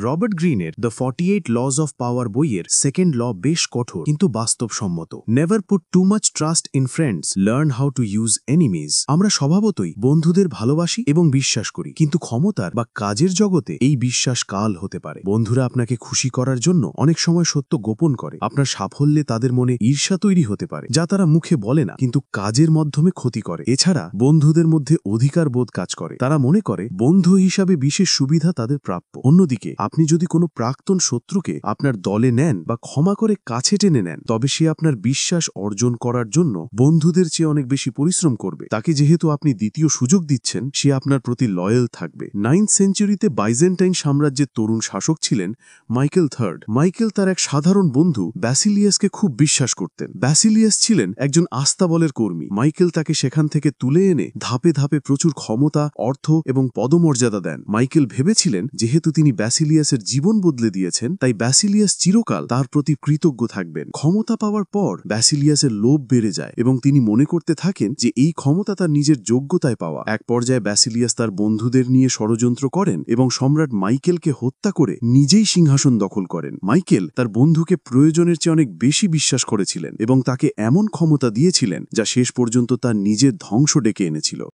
Robert গ্রিনের the 48 lodge of power বইয়ের second law বেশ কঠোর কিন্তু বাস্তবসম্মত। Never put too much trust in friends, learn how to use enemies. আমরা স্বভাবতই বন্ধুদের ভালোবাসি এবং বিশ্বাস করি, কিন্তু ক্ষমতার বা কাজের জগতে এই বিশ্বাস কাল হতে পারে। বন্ধুরা আপনাকে খুশি করার জন্য অনেক সময় সত্য গোপন করে। আপনার সাফল্যে তাদের মনে ঈর্ষা তৈরি হতে পারে, যা তারা মুখে বলে না কিন্তু কাজের মাধ্যমে ক্ষতি করে। এছাড়া বন্ধুদের মধ্যে অধিকার বোধ কাজ করে, তারা মনে করে বন্ধু হিসাবে বিশেষ সুবিধা তাদের প্রাপ্য। অন্যদিকে আপনি যদি কোনো প্রাক্তন শত্রুকে আপনার দলে নেন বা ক্ষমা করে কাছে টেনে নেন, তবে সে আপনার বিশ্বাস অর্জন করার জন্য বন্ধুদের চেয়ে অনেক বেশি পরিশ্রম করবে। তাকে যেহেতু আপনি দ্বিতীয় সুযোগ দিচ্ছেন, সে আপনার প্রতি লয়াল থাকবে। 9th সেঞ্চুরিতে বাইজেন্টাইন সাম্রাজ্যের তরুণ শাসক ছিলেন মাইকেল থার্ড। মাইকেল তার এক সাধারণ বন্ধু ব্যাসিলিয়াসকে খুব বিশ্বাস করতেন। ব্যাসিলিয়াস ছিলেন একজন আস্তাবলের কর্মী। মাইকেল তাকে সেখান থেকে তুলে এনে ধাপে ধাপে প্রচুর ক্ষমতা, অর্থ এবং পদমর্যাদা দেন। মাইকেল ভেবেছিলেন যেহেতু তিনি ব্যাসিলিয়াসের জীবন বদলে দিয়েছেন, তাই ব্যাসিলিয়াস চিরকাল তার প্রতি কৃতজ্ঞ থাকবেন। ক্ষমতা পাওয়ার পর ব্যাসিলিয়াসের লোভ বেড়ে যায় এবং তিনি মনে করতে থাকেন যে এই ক্ষমতা তার নিজের যোগ্যতায় পাওয়া। এক পর্যায়ে ব্যাসিলিয়াস তার বন্ধুদের নিয়ে ষড়যন্ত্র করেন এবং সম্রাট মাইকেলকে হত্যা করে নিজেই সিংহাসন দখল করেন। মাইকেল তার বন্ধুকে প্রয়োজনের চেয়ে অনেক বেশি বিশ্বাস করেছিলেন এবং তাকে এমন ক্ষমতা দিয়েছিলেন যা শেষ পর্যন্ত তার নিজের ধ্বংস ডেকে এনেছিল।